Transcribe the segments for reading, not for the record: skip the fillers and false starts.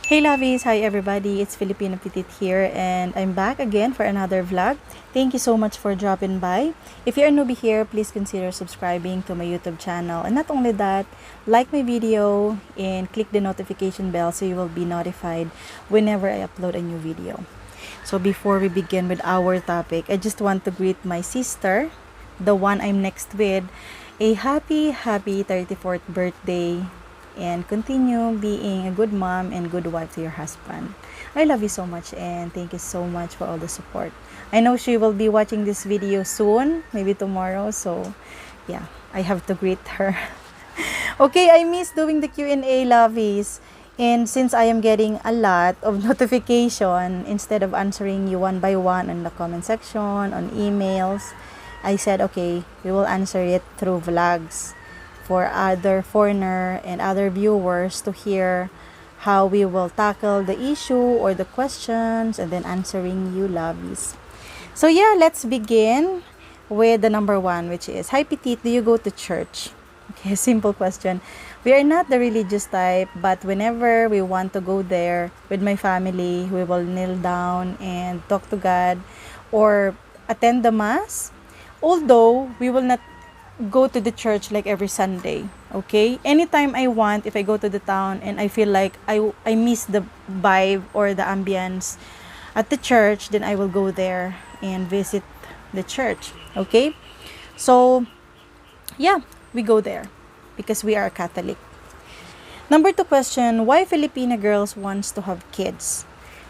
Hey lovies! Hi everybody! It's Filipino Petit here and I'm back again for another vlog. Thank you so much for dropping by. If you're a newbie here, please consider subscribing to my YouTube channel. And not only that, like my video and click the notification bell so you will be notified whenever I upload a new video. So before we begin with our topic, I just want to greet my sister, the one I'm next with, a happy 34th birthday. And continue being a good mom and good wife to your husband. I love you so much and thank you so much for all the support. I know she will be watching this video soon, maybe tomorrow, so yeah, I have to greet her. Okay, I miss doing the Q&A, lovies. And since I am getting a lot of notification, instead of answering you one by one in the comment section, on emails, I said, okay, we will answer it through vlogs, for other foreigner and other viewers to hear how we will tackle the issue or the questions and then answering you lovies. So yeah, let's begin with the number one, which is, hi Petite, do you go to church? Okay, simple question. We are not the religious type, but whenever we want to go there with my family, we will kneel down and talk to God or attend the mass. Although we will not go to the church like every Sunday, okay? Anytime I want, if I go to the town and I feel like I miss the vibe or the ambience at the church, then I will go there and visit the church, okay? So, yeah, we go there because we are Catholic. Number two question, why Filipina girls wants to have kids?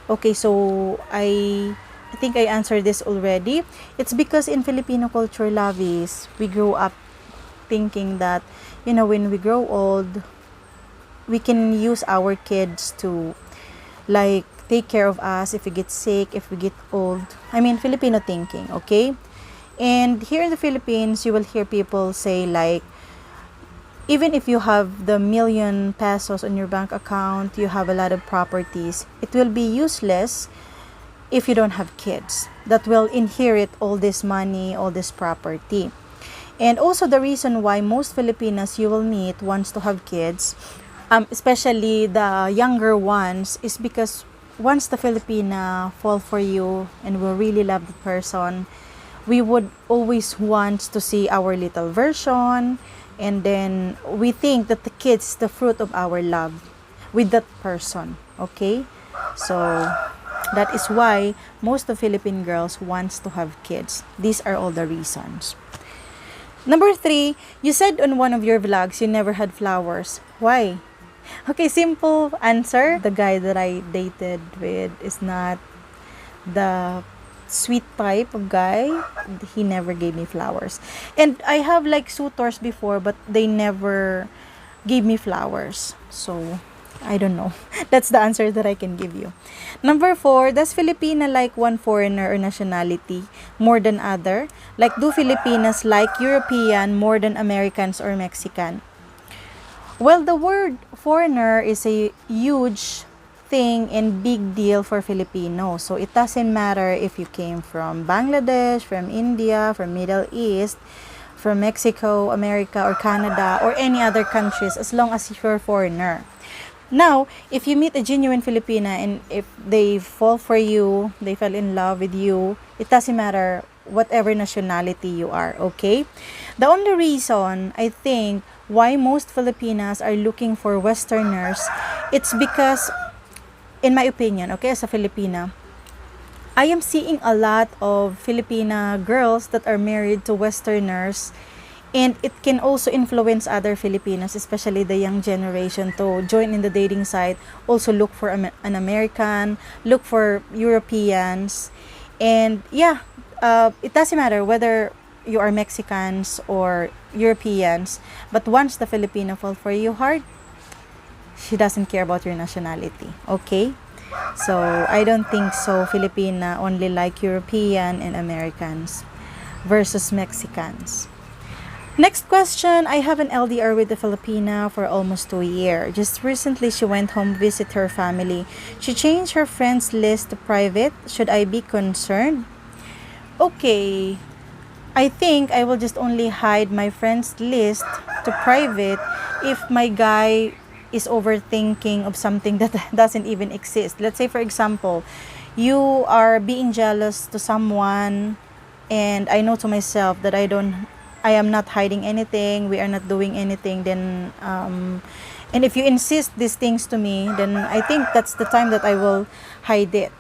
Okay, so I think I answered this already. It's because in Filipino culture, lovies, we grew up thinking that, you know, when we grow old, we can use our kids to, like, take care of us if we get sick, if we get old. I mean, Filipino thinking, okay? And here in the Philippines, you will hear people say, like, even if you have the million pesos on your bank account, you have a lot of properties, it will be useless if you don't have kids that will inherit all this money, all this property. And also the reason why most Filipinas you will meet wants to have kids, especially the younger ones, is because once the Filipina fall for you and will really love the person, we would always want to see our little version, and then we think that the kids the fruit of our love with that person, okay? So that is why most of Philippine girls wants to have kids. These are all the reasons. Number three, you said on one of your vlogs you never had flowers. Why? Okay, simple answer. The guy that I dated with is not the sweet type of guy. He never gave me flowers. And I have like suitors before, but they never gave me flowers. So I don't know. That's the answer that I can give you. Number four, does Filipina like one foreigner or nationality more than other? Like, do Filipinas like European more than Americans or Mexican? Well, the word foreigner is a huge thing and big deal for Filipinos. So it doesn't matter if you came from Bangladesh, from India, from Middle East, from Mexico, America, or Canada, or any other countries, as long as you're a foreigner. Now, if you meet a genuine Filipina and if they fall for you, they fell in love with you, it doesn't matter whatever nationality you are, okay? The only reason, I think, why most Filipinas are looking for Westerners, it's because, in my opinion, okay, as a Filipina, I am seeing a lot of Filipina girls that are married to Westerners, and it can also influence other Filipinos, especially the young generation, to join in the dating site, also look for an American, look for Europeans. And yeah, it doesn't matter whether you are Mexicans or Europeans, but once the Filipino fall for you hard, she doesn't care about your nationality, okay? So I don't think so Filipina only like European and Americans versus Mexicans. Next question, I have an LDR with the Filipina for almost 2 years. Just recently, she went home visit her family. She changed her friends list to private. Should I be concerned? Okay, I think I will just only hide my friends list to private if my guy is overthinking of something that doesn't even exist. Let's say, for example, you are being jealous to someone, and I know to myself that I am not hiding anything, we are not doing anything, then and if you insist these things to me, then I think that's the time that I will hide it.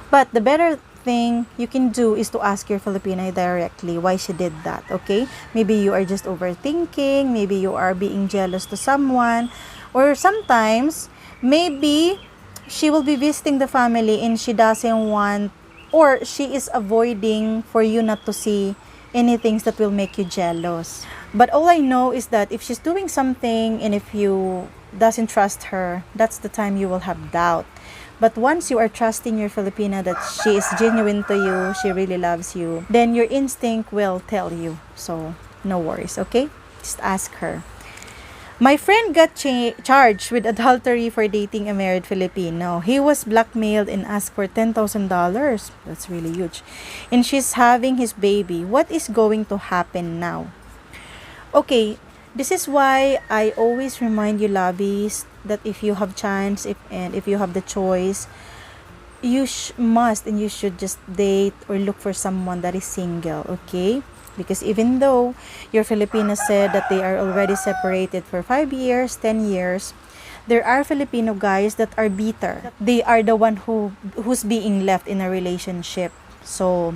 But the better thing you can do is to ask your Filipina directly why she did that, okay? Maybe you are just overthinking, maybe you are being jealous to someone, or sometimes maybe she will be visiting the family and she doesn't want, or she is avoiding for you not to see any things that will make you jealous. But all I know is that if she's doing something and if you doesn't trust her, that's the time you will have doubt. But once you are trusting your Filipina that she is genuine to you, she really loves you, then your instinct will tell you. So no worries, okay? Just ask her. My friend got charged with adultery for dating a married Filipino. He was blackmailed and asked for $10,000. That's really huge. And she's having his baby. What is going to happen now? Okay, this is why I always remind you, lovies, that if you have chance, if you have the choice, you must and you should just date or look for someone that is single, okay? Because even though your Filipinos said that they are already separated for 5 years, 10 years, there are Filipino guys that are bitter. They are the one who's being left in a relationship. So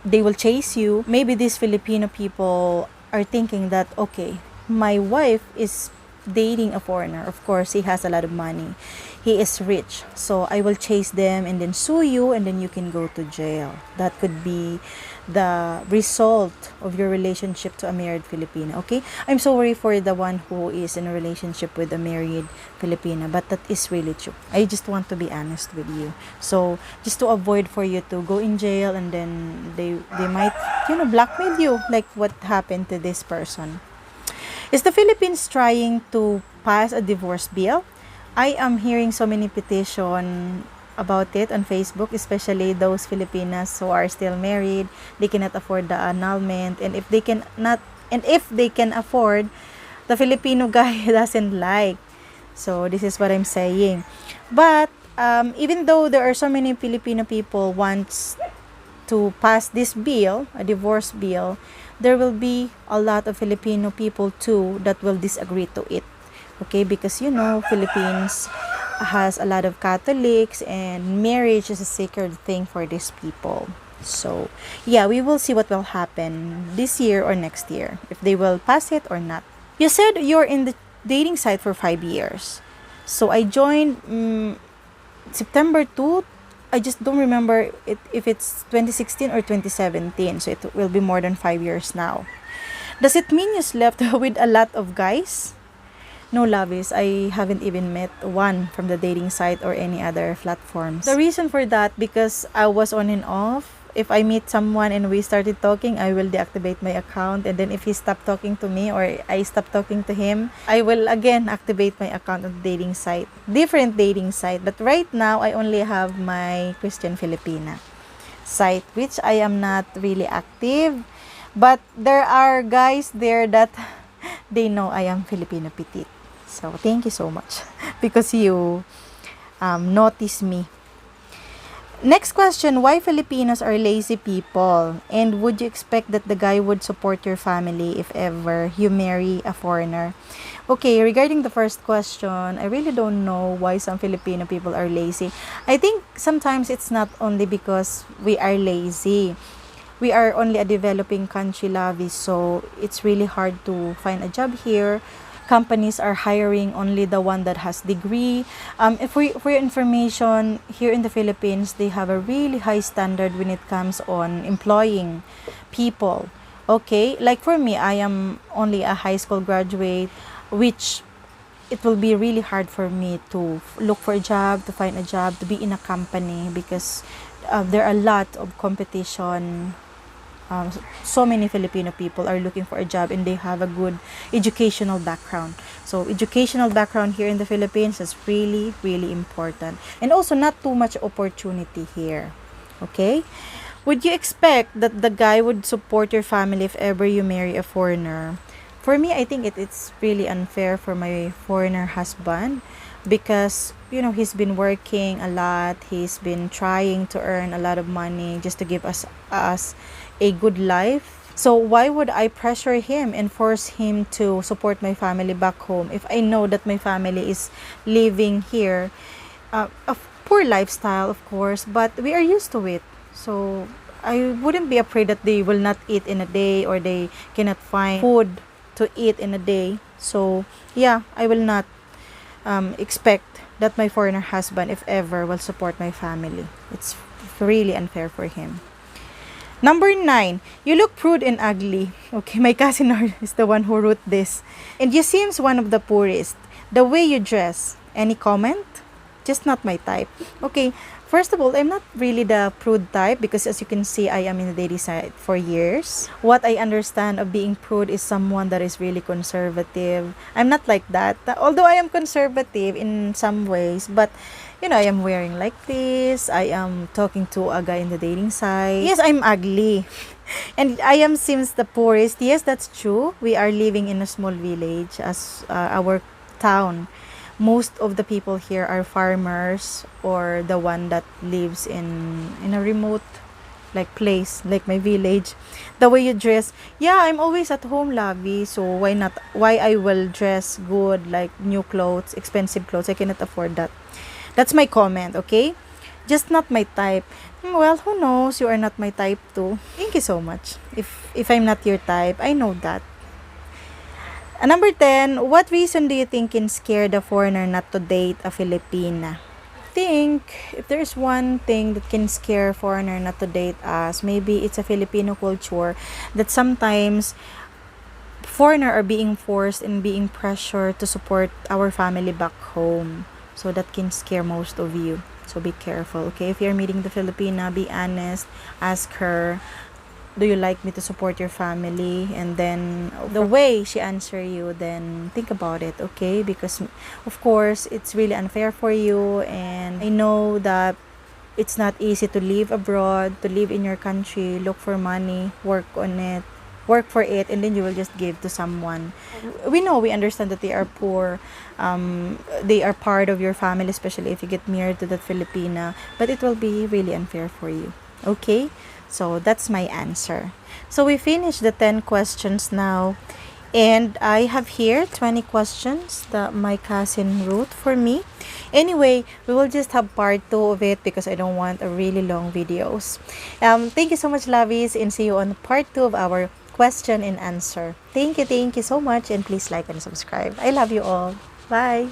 they will chase you. Maybe these Filipino people are thinking that, okay, my wife is dating a foreigner. Of course, he has a lot of money. He is rich. So I will chase them and then sue you and then you can go to jail. That could be the result of your relationship to a married Filipina, okay? I'm sorry for the one who is in a relationship with a married Filipina, but that is really true. I just want to be honest with you. So, just to avoid for you to go in jail and then they might, blackmail you like what happened to this person. Is the Philippines trying to pass a divorce bill? I am hearing so many petition about it on Facebook, especially those Filipinas who are still married. They cannot afford the annulment, and if they can afford, the Filipino guy doesn't like. So this is what I'm saying. But even though there are so many Filipino people wants to pass this bill, a divorce bill, there will be a lot of Filipino people too that will disagree to it. Okay, because Philippines has a lot of Catholics and marriage is a sacred thing for these people. So, yeah, we will see what will happen this year or next year, if they will pass it or not. You said you're in the dating site for 5 years. So, I joined September 2. I just don't remember if it's 2016 or 2017. So, it will be more than 5 years now. Does it mean you slept with a lot of guys? No, lovies, I haven't even met one from the dating site or any other platforms. The reason for that, because I was on and off. If I meet someone and we started talking, I will deactivate my account. And then if he stopped talking to me or I stopped talking to him, I will again activate my account on the dating site. Different dating site. But right now, I only have my Christian Filipina site, which I am not really active. But there are guys there that they know I am Filipino petite. So, thank you so much because you notice me. Next question, why Filipinos are lazy people? And would you expect that the guy would support your family if ever you marry a foreigner? Okay, regarding the first question, I really don't know why some Filipino people are lazy. I think sometimes it's not only because we are lazy. We are only a developing country, lovies, so it's really hard to find a job here. Companies are hiring only the one that has degree. For your information, here in the Philippines, they have a really high standard when it comes on employing people. Okay, like for me, I am only a high school graduate, which it will be really hard for me to look for a job, to find a job, to be in a company because there are a lot of competition. So many Filipino people are looking for a job and they have a good educational background. So educational background here in the Philippines is really, really important. And also not too much opportunity here. Okay? Would you expect that the guy would support your family if ever you marry a foreigner? For me, I think it's really unfair for my foreigner husband because, he's been working a lot. He's been trying to earn a lot of money just to give us a good life. So why would I pressure him and force him to support my family back home if I know that my family is living here a poor lifestyle, of course, but we are used to it. So I wouldn't be afraid that they will not eat in a day or they cannot find food to eat in a day. So yeah, I will not expect that my foreigner husband, if ever, will support my family. It's really unfair for him. Number 9, you look prude and ugly. Okay, my cousin is the one who wrote this. And you seems one of the poorest. The way you dress. Any comment? Just not my type. Okay, first of all, I'm not really the prude type because as you can see, I am in the dating side for years. What I understand of being prude is someone that is really conservative. I'm not like that. Although I am conservative in some ways, but I am wearing like this. I am talking to a guy in the dating site. Yes, I'm ugly. And I am seems the poorest. Yes, that's true. We are living in a small village as our town. Most of the people here are farmers or the one that lives in a remote place like my village. The way you dress, yeah, I'm always at home, Lavi, so why I will dress good, like new clothes, expensive clothes? I cannot afford that. That's my comment, okay? Just not my type. Well, who knows? You are not my type too. Thank you so much. If I'm not your type, I know that. Number 10, what reason do you think can scare the foreigner not to date a Filipina? I think if there's one thing that can scare a foreigner not to date us, maybe it's a Filipino culture that sometimes foreigner are being forced and being pressured to support our family back home. So that can scare most of you. So be careful, okay? If you're meeting the Filipina, be honest. Ask her, do you like me to support your family? And then the way she answer you, then think about it, okay? Because of course it's really unfair for you, and I know that it's not easy to live abroad, to live in your country, look for money, work on it, work for it, and then you will just give to someone. We understand that they are poor, they are part of your family, especially if you get married to that Filipina, but it will be really unfair for you, okay? So that's my answer. So we finished the 10 questions now. And I have here 20 questions that my cousin wrote for me. Anyway, we will just have part 2 of it because I don't want a really long videos. Thank you so much, lovies, and see you on part 2 of our question and answer. Thank you so much, and please like and subscribe. I love you all. Bye!